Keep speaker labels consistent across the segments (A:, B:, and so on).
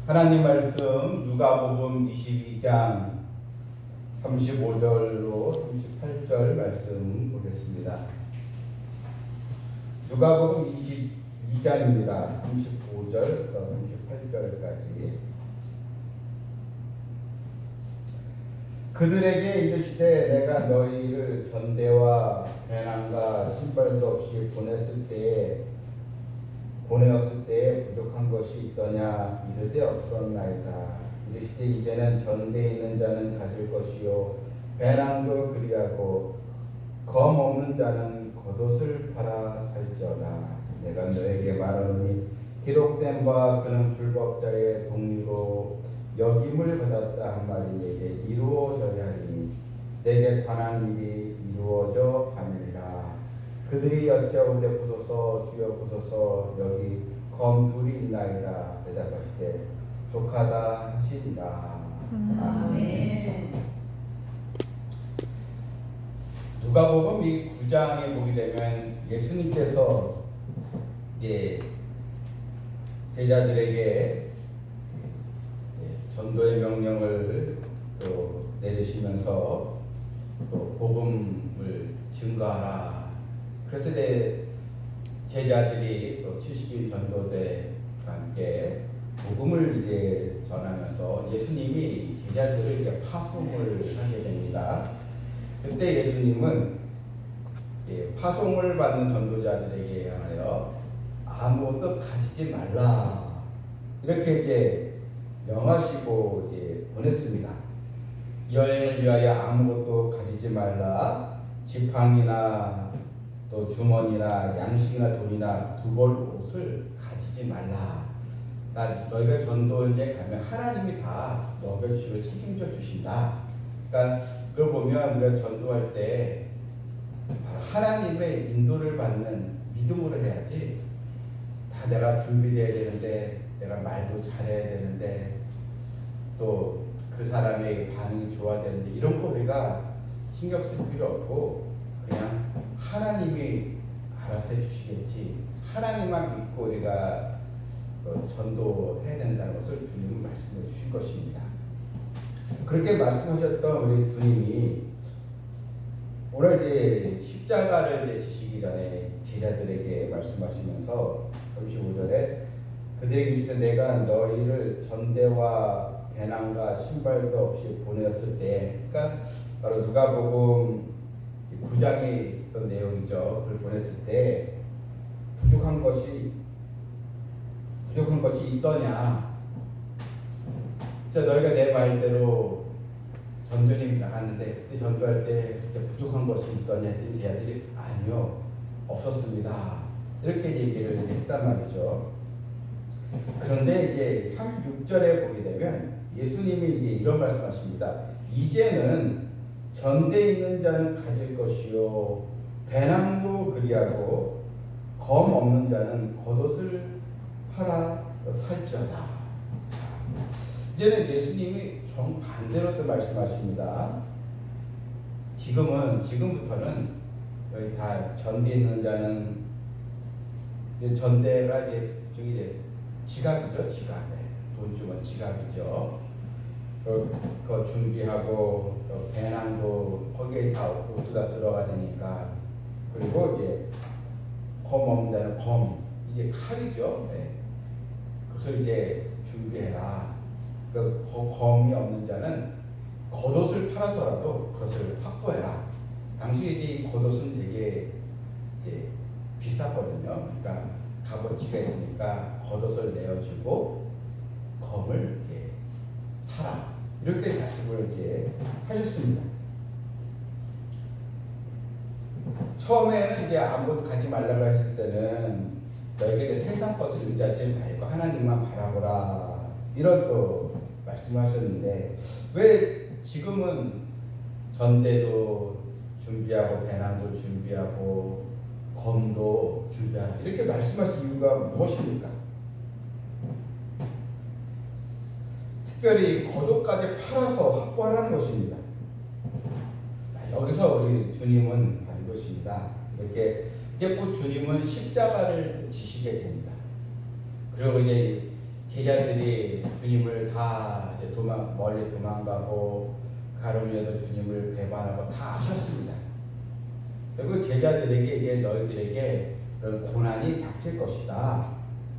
A: 하나님 말씀 누가복음 22장 35절로 38절 말씀 보겠습니다. 누가복음 22장입니다. 35절부터 38절까지. 그들에게 이르시되 내가 너희를 전대와 배낭과 신발도 없이 보내었을 때에 부족한 것이 있더냐. 이르되 없었나이다. 이르시되 이제는 전대에 있는 자는 가질 것이요 배낭도 그리하고 검 없는 자는 겉옷을 팔아 살지어다. 내가 너에게 말하노니 기록된 바 그는 불법자의 동리로 역임을 받았다 한 말이 내게 이루어져야 하리니 내게 관한 일이 이루어져 가느니라. 그들이 여짜오되 보소서 주여 보소서 여기 검 둘이 있나이다. 대답하시되 족하다 하시니라. 아멘. 누가복음 이 9장에 보게 되면 예수님께서 이제 제자들에게 전도의 명령을 또 내리시면서 또 복음을 증거하라. 그래서 이제 제자들이 또 70일 전도대와 함께 복음을 이제 전하면서 예수님이 제자들을 이제 파송을 하게 됩니다. 그때 예수님은 파송을 받는 전도자들에게 하여 아무것도 가지지 말라 이렇게 이제 명하시고 이제 보냈습니다. 여행을 위하여 아무것도 가지지 말라. 지팡이나 또 주머니나 양식이나 돈이나 두 벌 옷을 가지지 말라. 너희가 전도에 가면 하나님이 다 먹여주시고 책임져 주신다. 그러니까 그걸 보면 우리가 전도할 때 하나님의 인도를 받는 믿음으로 해야지. 다 내가 준비돼야 되는데, 내가 말도 잘해야 되는데, 또 그 사람의 반응이 좋아야 되는데 이런 거 우리가 신경 쓸 필요 없고 그냥 하나님이 알아서 해주시겠지. 하나님만 믿고 우리가 전도해야 된다는 것을 주님은 말씀해 주신 것입니다. 그렇게 말씀하셨던 우리 주님이 오늘 이제 십자가를 이제 지시기 전에 제자들에게 말씀하시면서 35절에 그들에게 이르시되 내가 너희를 전대와 배낭과 신발도 없이 보내었을 때, 그러니까 바로 누가복음 9장에 있던 내용이죠. 그걸 보냈을 때 부족한 것이 있더냐. 자, 너희가 내 말대로 전도님 나갔는데 그때 전도할 때 부족한 것이 있더냐 했더니 제자들이 아니요 없었습니다 이렇게 얘기를 했단 말이죠. 그런데 이제 36절에 보게 되면 예수님이 이제 이런 말씀하십니다. 이제는 전대에 있는 자는 가질 것이요 배낭도 그리하고 검 없는 자는 겉옷을 팔아 살지어다. 이제는 예수님이 정반대로 또 말씀하십니다. 지금부터는 여기 다 전대에 있는 자는 전대가 이제 저기 이제 지갑이죠, 지갑. 돈 주면 지갑이죠. 그거 준비하고 또 배낭도 거기에 다 옷도 다 들어가 되니까. 그리고 이제 검 없는 자는 검, 이게 칼이죠. 네. 그것을 이제 준비해라. 그 검이 없는 자는 겉옷을 팔아서라도 그것을 확보해라. 당시에 이제 겉옷은 되게 이제 비쌌거든요. 그러니까 값어치가 있으니까 겉옷을 내어주고 검을 이제 사라. 이렇게 말씀을 이제 하셨습니다. 처음에는 이제 아무것도 가지 말라고 했을 때는 너에게 세상 것을 의지하지 말고 하나님만 바라보라. 이런 또 말씀하셨는데 왜 지금은 전대도 준비하고 배낭도 준비하고 검도 준비하라 이렇게 말씀하신 이유가 무엇입니까? 특별히 겉옷까지 팔아서 확보하라는 것입니다. 여기서 우리 주님은 다른 것입니다. 이렇게 이제 곧 주님은 십자가를 지시게 됩니다. 그리고 이제 제자들이 주님을 다 이제 멀리 도망가고 가룟유다도 주님을 배반하고 다 아셨습니다. 그리고 제자들에게 이제 너희들에게 그런 고난이 닥칠 것이다.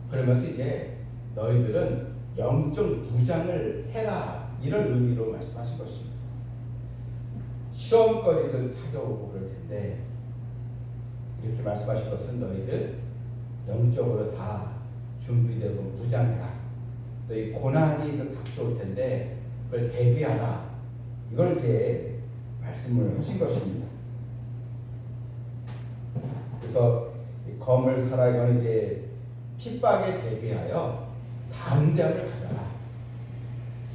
A: 그러면서 이제 너희들은 영적 무장을 해라. 이런 의미로 말씀하신 것입니다. 시험거리를 찾아오고 그럴 텐데 이렇게 말씀하신 것은 너희들 영적으로 다 준비되고 무장해라. 너희 고난이 닥쳐올 텐데 그걸 대비하라. 이걸 이제 말씀을 하신 것입니다. 그래서 검을 사라 이거는 이제 핍박에 대비하여 담대함을 가져라.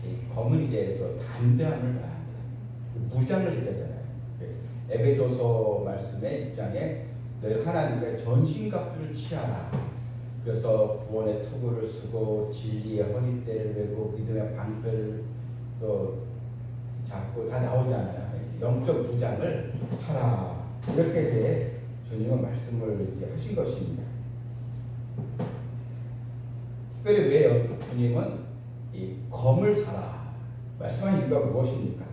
A: 이 검은 이제 또 담대함을 가야 합니다. 무장을 얘기하잖아요. 에베소서 말씀의 입장에 늘 하나님의 전신갑주를 취하라. 그래서 구원의 투구를 쓰고 진리의 허리띠를 메고 믿음의 방패를 또 잡고 다 나오잖아요. 영적 무장을 하라. 이렇게 이제 주님은 말씀을 이제 하신 것입니다. 특별히 왜 주님은 이 검을 사라 말씀한 이유가 무엇입니까?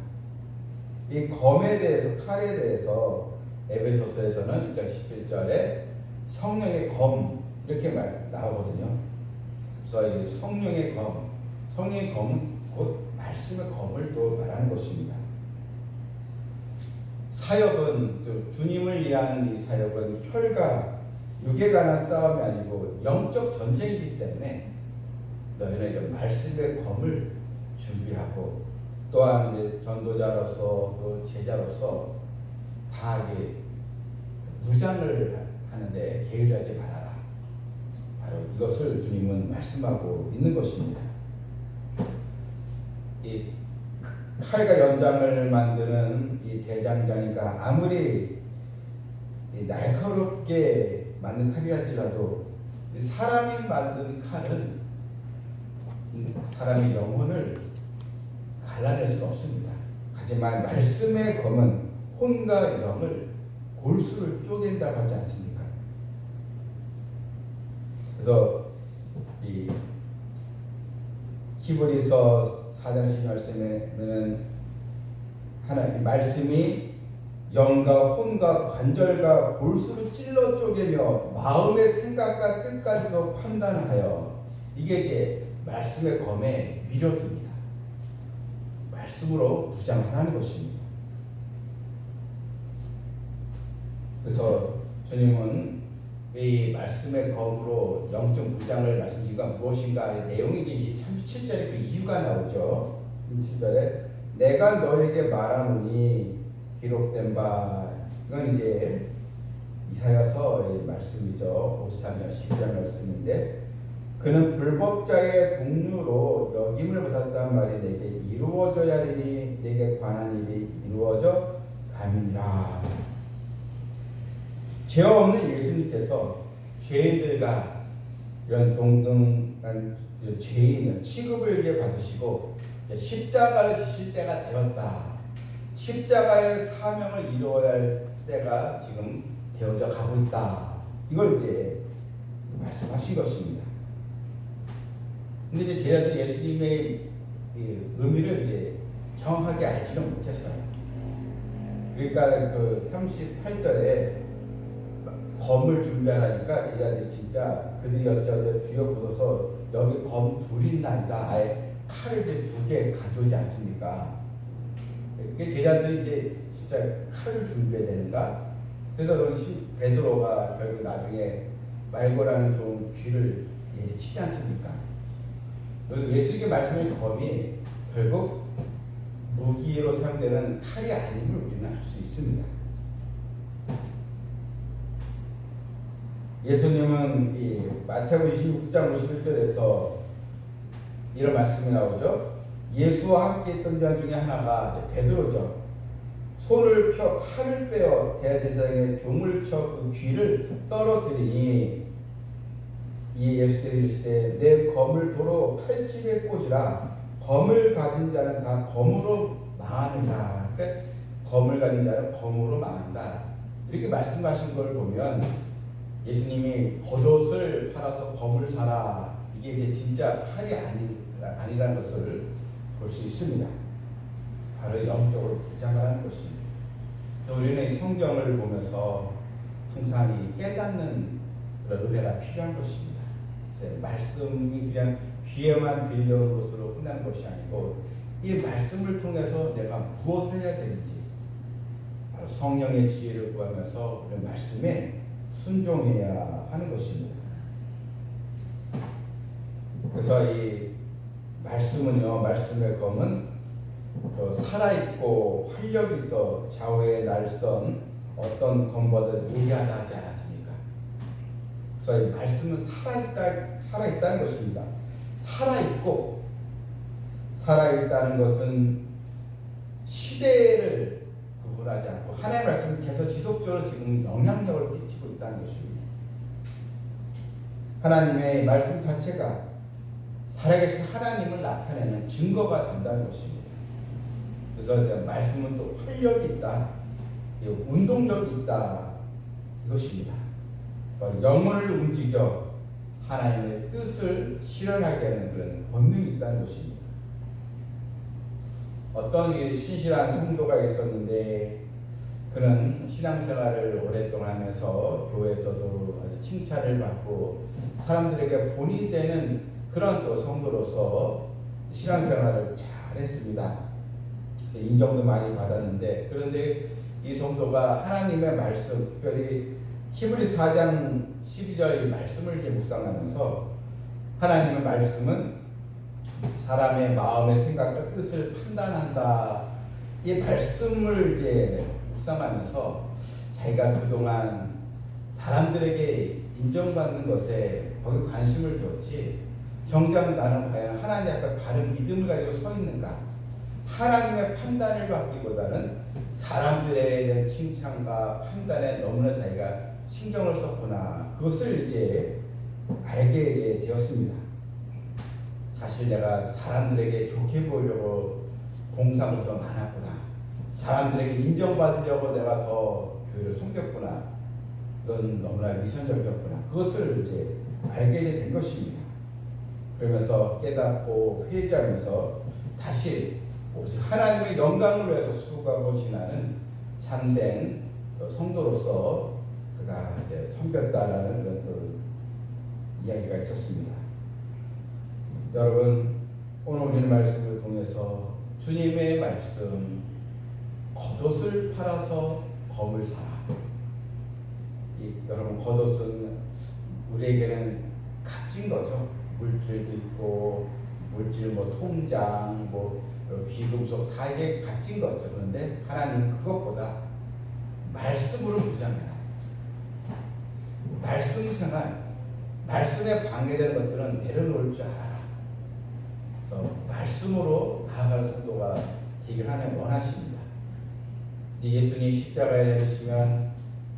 A: 이 검에 대해서 칼에 대해서 에베소서에서는 1장 11절에 성령의 검 이렇게 나오거든요. 그래서 이 성령의 검은 곧 말씀의 검을 또 말하는 것입니다. 사역은 주님을 위한 이 사역은 혈과 육에 관한 싸움이 아니고 영적 전쟁이기 때문에 너희는 이런 말씀의 검을 준비하고 또한 이제 전도자로서 또 제자로서 다 이게 무장을 하는데 게을리하지 말아라. 바로 이것을 주님은 말씀하고 있는 것입니다. 이 칼과 연장을 만드는 이 대장장이가 아무리 날카롭게 만든 칼이랄지라도 사람이 만든 칼은 사람의 영혼을 갈라낼 수 없습니다. 하지만 말씀의 검은 혼과 영을 골수를 쪼갠다고 하지 않습니까? 그래서 이 히브리서 4장 10말씀에는 하나님 말씀이 영과 혼과 관절과 골수를 찔러 쪼개며 마음의 생각과 뜻까지도 판단하여 이게 이제 말씀의 검의 위력입니다. 말씀으로 무장하라는 것입니다. 그래서 주님은 이 말씀의 검으로 영적 무장을 말씀 이유가 무엇인가 내용이 이제 37절에 그 이유가 나오죠. 37절에 내가 너에게 말하노니 기록된 바 이건 이제 이사야서 말씀이죠. 53년 12절 말씀인데 그는 불법자의 동료로 여김을 받았단 말이 내게 이루어져야 하리니 내게 관한 일이 이루어져 감이라. 죄 없는 예수님께서 죄인들과 이런 동등한 죄인은 취급을 이제 받으시고 십자가를 지실 때가 되었다. 십자가의 사명을 이루어야 할 때가 지금 되어져 가고 있다. 이걸 이제 말씀하신 것입니다. 근데 이제 제자들 예수님의 의미를 이제 정확하게 알지는 못했어요. 그러니까 그 38절에 검을 준비하라니까 제자들이 진짜 그들이 여쭤서 주여 보소서 여기 검 둘이 있나이다. 아예 칼을 이제 2개 가져오지 않습니까? 제자들이 이제 진짜 칼을 준비해야 되는가? 그래서 베드로가 결국 나중에 말고라는 좋은 귀를 치지 않습니까? 그래서 예수님의 말씀의 검이 결국 무기로 사용되는 칼이 아님을 우리는 알 수 있습니다. 예수님은 이 마태복음 26장 51절에서 이런 말씀이 나오죠. 예수와 함께 있던 자 중에 하나가 베드로죠. 손을 펴 칼을 빼어 대제사장의 종을 쳐 그 귀를 떨어뜨리니 이 예수께서 이르시되 내 검을 도로 칼집에 꽂으라. 검을 가진 자는 다 검으로 망하느니라. 그러니까 검을 가진 자는 검으로 망한다. 이렇게 말씀하신 걸 보면 예수님이 겉옷을 팔아서 검을 사라 이게 이제 진짜 팔이 아니라는 것을 볼 수 있습니다. 바로 영적으로 부자라는 것입니다. 또 우리는 이 성경을 보면서 항상 이 깨닫는 그런 은혜가 필요한 것입니다. 말씀이 그냥 귀에만 들려오는 것으로 끝나는 것이 아니고 이 말씀을 통해서 내가 무엇을 해야 되는지 바로 성령의 지혜를 구하면서 그 말씀에 순종해야 하는 것입니다. 그래서 이 말씀은요, 말씀의 검은 살아있고 활력 있어 좌우에 날선 어떤 검보다 예리하다 하지 않았습니까? 그래서 이 말씀은 살아있다는 것입니다. 살아있다는 것은 시대를 구분하지 않고 하나님의 말씀은 계속 지속적으로 지금 영향력을 끼치고 있다는 것입니다. 하나님의 말씀 자체가 살아계신 하나님을 나타내는 증거가 된다는 것입니다. 그래서 말씀은 또 활력이 있다, 운동력이 있다, 이것입니다. 영혼을 움직여 하나님의 뜻을 실현하게 하는 그런 권능이 있다는 것입니다. 어떤 신실한 성도가 있었는데 그는 신앙생활을 오랫동안 하면서 교회에서도 아주 칭찬을 받고 사람들에게 본이 되는 그런 또 성도로서 신앙생활을 잘했습니다. 인정도 많이 받았는데, 그런데 이 성도가 하나님의 말씀, 특별히 히브리 4장 12절 말씀을 묵상하면서 하나님의 말씀은 사람의 마음의 생각과 뜻을 판단한다, 이 말씀을 이제 묵상하면서 자기가 그동안 사람들에게 인정받는 것에 거기 관심을 줬지, 정작 나는 과연 하나님 앞에 바른 믿음을 가지고 서 있는가, 하나님의 판단을 받기보다는 사람들에 대한 칭찬과 판단에 너무나 자기가 신경을 썼구나, 그것을 이제 알게 이제 되었습니다. 사실 내가 사람들에게 좋게 보이려고 공사가 더 많았구나, 사람들에게 인정받으려고 내가 더 교회를 섬겼구나, 넌 너무나 위선적이었구나, 그것을 이제 알게 된 것입니다. 그러면서 깨닫고 회개하면서 다시 오직 하나님의 영광을 위해서 수고하고 지나는 참된 성도로서 그가 이제 섬겼다라는 그런 또 이야기가 있었습니다. 여러분, 오늘 우리는 말씀을 통해서 주님의 말씀, 겉옷을 팔아서 검을 사라. 여러분, 겉옷은 우리에게는 값진 거죠. 물질도 있고, 물질 통장, 귀금속 다 이게 값진 거죠. 그런데 하나님은 그것보다 말씀으로 부자입니다. 말씀 생활, 말씀에 방해되는 것들은 내려놓을 줄 알아라. 그래서 말씀으로 나아가는 성도가 되길 하나님 원하십니다. 예수님이 십자가에 내리시면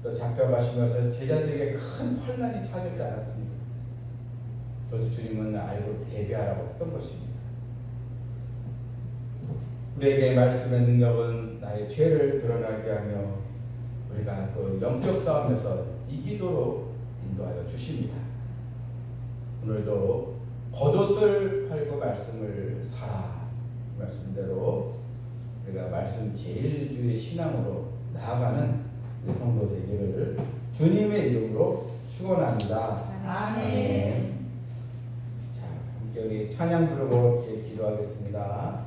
A: 또 잡혀가시면서 제자들에게 큰 환난이 찾아오지 않았습니까? 그래서 주님은 알고 대비하라고 했던 것입니다. 우리에게 말씀의 능력은 나의 죄를 드러나게 하며 우리가 또 영적 싸움에서 이기도록 인도하여 주십니다. 오늘도 겉옷을 팔고 말씀을 사라, 말씀대로 우리가 말씀 제일주의 신앙으로 나아가는 우리 성도 되기를 주님의 이름으로 축원합니다. 아멘. 자, 함께 우리 찬양 부르고 기도하겠습니다.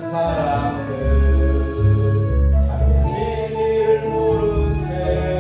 B: 사람들 참 진리를 모른 채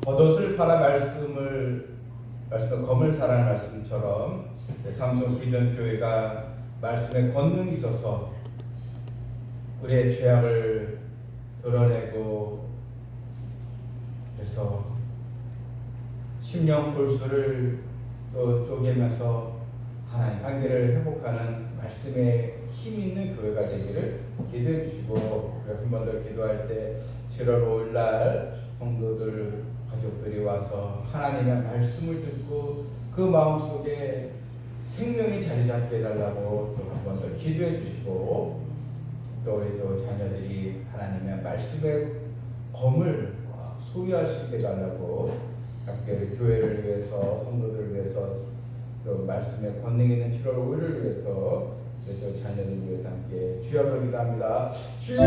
A: 겉옷을 팔아 말씀을 검을 사라는 말씀처럼 삼성 비전 교회가 말씀에 권능이 있어서 우리의 죄악을 드러내고 해서 심령 골수를 또 쪼개면서 하나님 관계를 회복하는 말씀에 힘 있는 교회가 되기를 기도해 주시고, 여러분들 기도할 때 7월 5일 날 성도들 가족들이 와서 하나님의 말씀을 듣고 그 마음속에 생명이 자리 잡게 해달라고 또 한 번 더 기도해 주시고, 또 우리 또 자녀들이 하나님의 말씀의 검을 소유할 수 있게 해달라고 함께 교회를 위해서, 성도들을 위해서, 또 말씀의 권능 있는 7월 5일을 위해서, 또 자녀들을 위해서 함께 주여 앞에 기도합니다. 주여!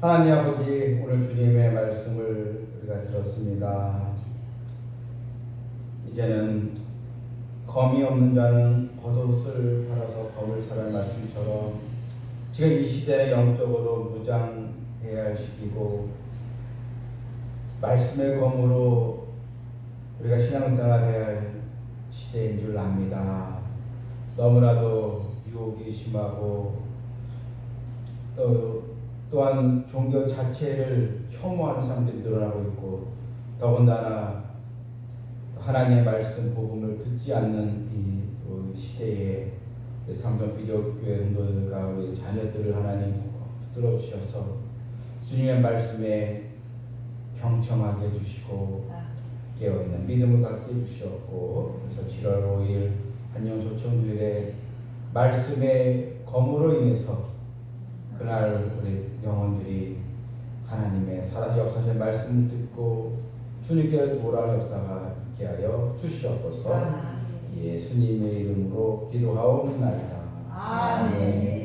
A: 하나님 아버지, 오늘 주님의 말씀을 우리가 들었습니다. 이제는 검이 없는 자는 겉옷을 팔아서 검을 사라는 말씀처럼 지금 이 시대는 영적으로 무장해야 할 시기고 말씀의 검으로 우리가 신앙생활해야 할 시대인 줄 압니다. 너무나도 유혹이 심하고 또한 종교 자체를 혐오하는 사람들이 늘어나고 있고 더군다나 하나님의 말씀 복음을 듣지 않는 이 시대에 삼성 비교교회 성도들과 우리 자녀들을 하나님 붙들어 주셔서 주님의 말씀에 경청하게 해주시고 깨어있는 믿음을 갖게 해주시었고, 그래서 7월 5일 한영조청주일에 말씀의 검으로 인해서 그날 우리 영혼들이 하나님의 살아서 역사하신 말씀을 듣고 주님께 돌아올 역사가 있게 하여 주시옵소서. 예수님의 이름으로 기도하옵나이다. 아멘.